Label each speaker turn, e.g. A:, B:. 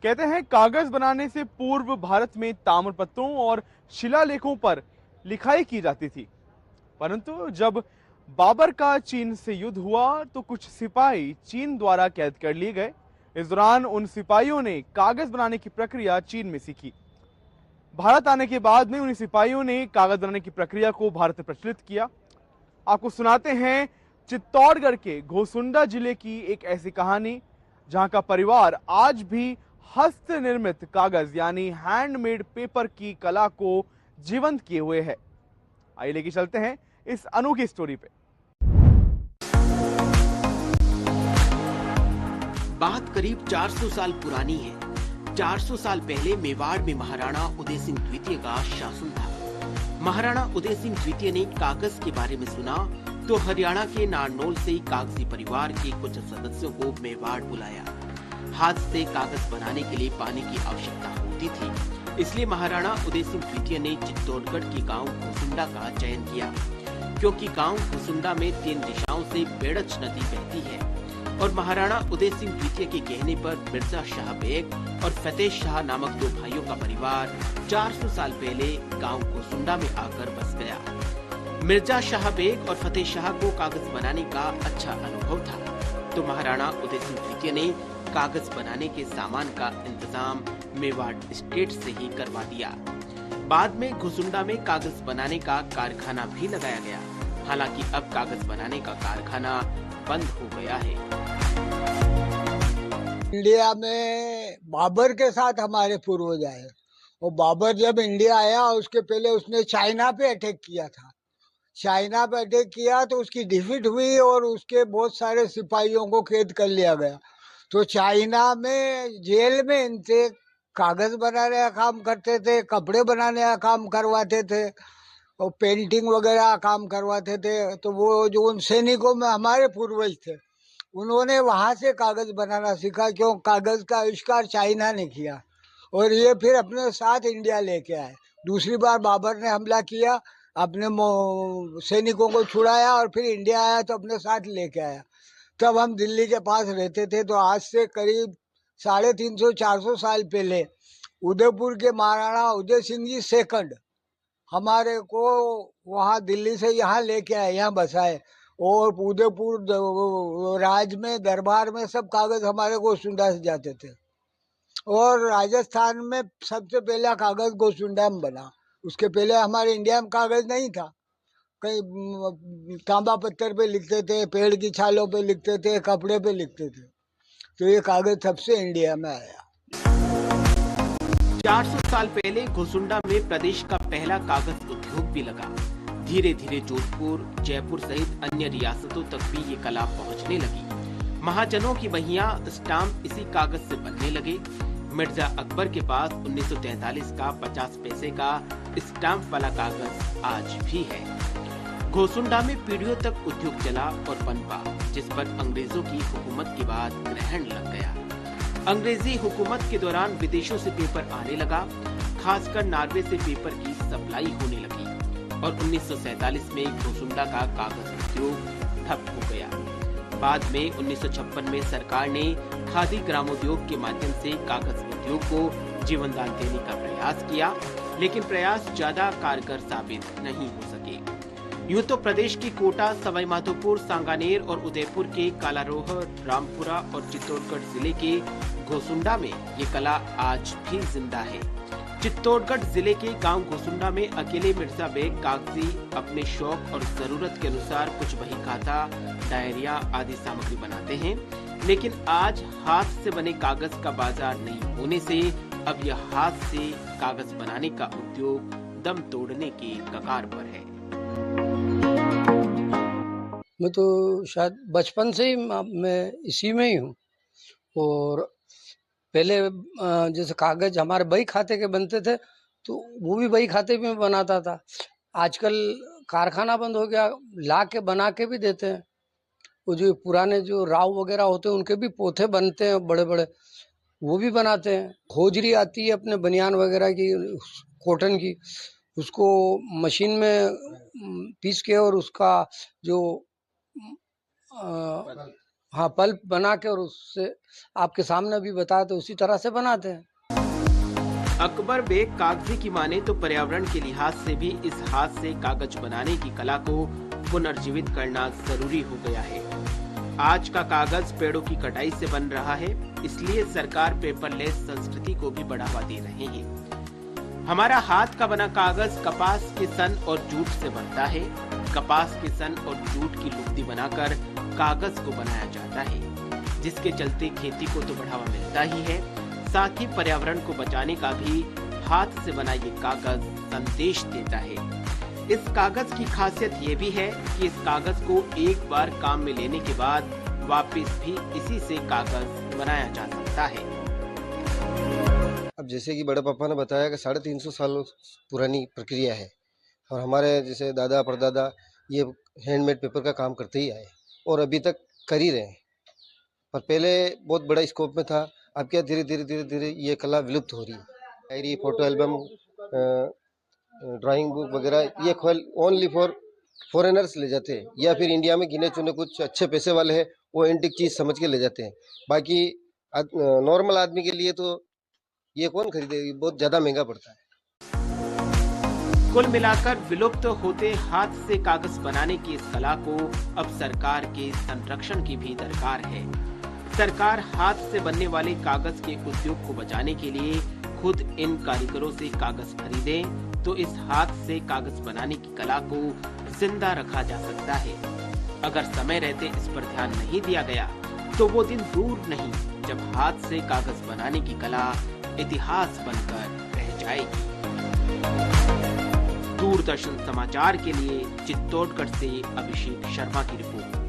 A: कहते हैं कागज बनाने से पूर्व भारत में ताम्रपत्रों और शिलालेखों पर लिखाई की जाती थी, परंतु जब बाबर का चीन से युद्ध हुआ तो कुछ सिपाही चीन द्वारा कैद कर लिए गए। इस दौरान उन सिपाहियों ने कागज बनाने की प्रक्रिया चीन में सीखी। भारत आने के बाद में उन सिपाहियों ने कागज बनाने की प्रक्रिया को भारत में प्रचलित किया। आपको सुनाते हैं चित्तौड़गढ़ के घोसुंडा जिले की एक ऐसी कहानी जहां का परिवार आज भी हस्त निर्मित कागज यानी हैंडमेड पेपर की कला को जीवंत किए हुए है। आइए लेके चलते हैं इस अनोखी स्टोरी पे।
B: बात करीब 400 साल पुरानी है। 400 साल पहले मेवाड़ में महाराणा उदय सिंह द्वितीय का शासन था। महाराणा उदय सिंह द्वितीय ने कागज के बारे में सुना तो हरियाणा के नारनौल से कागजी परिवार के कुछ सदस्यों को मेवाड़ बुलाया। हाथ से कागज बनाने के लिए पानी की आवश्यकता होती थी, इसलिए महाराणा उदय सिंह द्वितीय ने चित्तौड़गढ़ के गांव घोसुंडा का चयन किया, क्योंकि गांव घोसुंडा में 3 दिशाओं से बेड़च नदी बहती है और महाराणा उदय सिंह द्वितीय के कहने पर मिर्जा शाह बेग और फतेह शाह नामक 2 भाइयों का परिवार 400 साल पहले गांव घोसुंडा में आकर बस गया। मिर्जा शाह बेग और फतेह शाह को कागज बनाने का अच्छा अनुभव था, तो महाराणा उदय सिंह द्वितीय ने कागज बनाने के सामान का इंतजाम मेवाड़ स्टेट से ही करवा दिया। बाद में घोसुंडा में कागज बनाने का कारखाना भी लगाया गया। हालांकि अब कागज बनाने का कारखाना बंद हो गया है।
C: इंडिया में बाबर के साथ हमारे पूर्वज आए और बाबर जब इंडिया आया उसके पहले उसने चाइना पे अटैक किया था। चाइना पे अटैक किया तो उसकी डिफीट हुई और उसके बहुत सारे सिपाहियों को कैद कर लिया गया। तो चाइना में जेल में इनसे कागज बनाने का काम करते थे, कपड़े बनाने का काम करवाते थे और पेंटिंग वगैरह का काम करवाते थे। तो वो जो उन सैनिकों में हमारे पूर्वज थे उन्होंने वहां से कागज बनाना सीखा, क्यों कागज का आविष्कार चाइना ने किया और ये फिर अपने साथ इंडिया लेके आए। दूसरी बार बाबर ने हमला किया, अपने सैनिकों को छुड़ाया और फिर इंडिया आया तो अपने साथ लेके आया। तब हम दिल्ली के पास रहते थे, तो आज से करीब 350-400 साल पहले उदयपुर के महाराणा उदय सिंह जी सेकंड हमारे को वहाँ दिल्ली से यहाँ लेके आए, यहाँ बसाए और उदयपुर राज में दरबार में सब कागज हमारे गोसुंडा से जाते थे। और राजस्थान में सबसे पहला कागज गोसुंडा में बना। उसके पहले हमारे इंडिया में कागज नहीं था। कहीं तांबा पत्थर पे लिखते थे, पेड़ की छालों पे लिखते थे, कपड़े पे लिखते थे। तो ये कागज सबसे इंडिया में आया।
B: 400 साल पहले घोसुंडा में प्रदेश का पहला कागज उद्योग भी लगा। धीरे धीरे जोधपुर, जयपुर सहित अन्य रियासतों तक भी ये कला पहुंचने लगी। महाजनों की बहियां, स्टाम्प इसी कागज से बनने लगे। मिर्जा अकबर के पास 1943 का 50 पैसे का स्टाम्प वाला कागज आज भी है। घोसुंडा में पीढ़ियों तक उद्योग चला और पनपा, जिस पर अंग्रेजों की हुकूमत के बाद ग्रहण लग गया। अंग्रेजी हुकूमत के दौरान विदेशों से पेपर आने लगा, खासकर नॉर्वे से पेपर की सप्लाई होने लगी और 1947 में घोसुंडा का कागज उद्योग ठप हो गया। बाद में 1956 में सरकार ने खादी ग्रामोद्योग के माध्यम से कागज उद्योग को जीवनदान देने का प्रयास किया, लेकिन प्रयास ज्यादा कारगर साबित नहीं हो सके। यूं तो प्रदेश की कोटा, सवाई माधोपुर, सांगानेर और उदयपुर के कालारोहर, रामपुरा और चित्तौड़गढ़ जिले के घोसुंडा में ये कला आज भी जिंदा है। चित्तौड़गढ़ जिले के गांव घोसुंडा में अकेले मिर्जा बेग कागजी अपने शौक और जरूरत के अनुसार कुछ बही खाता, डायरिया आदि सामग्री बनाते हैं, लेकिन आज हाथ से बने कागज का बाजार नहीं होने से अब यह हाथ से कागज बनाने का उद्योग दम तोड़ने के कगार पर है।
D: मैं तो शायद बचपन से ही मैं इसी में ही हूँ। और पहले जैसे कागज हमारे बही खाते के बनते थे तो वो भी बही खाते में बनाता था। आजकल कारखाना बंद हो गया, ला के बना के भी देते हैं। वो जो पुराने जो राव वगैरह होते हैं उनके भी पोथे बनते हैं बड़े बड़े, वो भी बनाते हैं। खोजरी आती है अपने बनियान वगैरह की, कॉटन की, उसको मशीन में पीस के और उसका जो हाँ, पल्प बना के और उससे आपके सामने भी बताया तो उसी तरह से बनाते हैं।
B: अकबर बेग कागजी की माने तो पर्यावरण के लिहाज से भी इस हाथ से कागज बनाने की कला को पुनर्जीवित करना जरूरी हो गया है। आज का कागज पेड़ों की कटाई से बन रहा है, इसलिए सरकार पेपरलेस संस्कृति को भी बढ़ावा दे रहे हैं। हमारा हाथ का बना कागज कपास के सन और जूट से बनता है। कपास के सन और जूट की लुगदी बनाकर कागज को बनाया जाता है, जिसके चलते खेती को तो बढ़ावा मिलता ही है, साथ ही पर्यावरण को बचाने का भी हाथ से बना ये कागज संदेश देता है। इस कागज की खासियत ये भी है कि इस कागज को एक बार काम में लेने के बाद वापस भी इसी से कागज बनाया जा सकता है।
E: अब जैसे कि बड़े पापा ने बताया कि 350 साल पुरानी प्रक्रिया है और हमारे जैसे दादा परदादा ये हैंडमेड पेपर का काम करते ही आए और अभी तक कर ही रहे हैं। पर पहले बहुत बड़ा स्कोप में था, अब क्या धीरे धीरे ये कला विलुप्त हो रही है। Diary, photo album, drawing book वगैरह ये ओनली फॉर फॉरेनर्स ले जाते हैं, या फिर इंडिया में गिने चुने कुछ अच्छे पैसे वाले हैं वो एंटिक चीज समझ के ले जाते हैं। बाकी नॉर्मल आदमी के लिए तो ये कौन खरीदेगा, बहुत ज्यादा महंगा पड़ता है।
B: कुल मिलाकर विलुप्त होते हाथ से कागज बनाने की इस कला को अब सरकार के संरक्षण की भी दरकार है। सरकार हाथ से बनने वाले कागज के उद्योग को बचाने के लिए खुद इन कारीगरों से कागज खरीदे तो इस हाथ से कागज बनाने की कला को जिंदा रखा जा सकता है। अगर समय रहते इस पर ध्यान नहीं दिया गया तो वो दिन दूर नहीं जब हाथ से कागज बनाने की कला इतिहास बनकर रह जाएगी। दूरदर्शन समाचार के लिए चित्तौड़गढ़ से अभिषेक शर्मा की रिपोर्ट।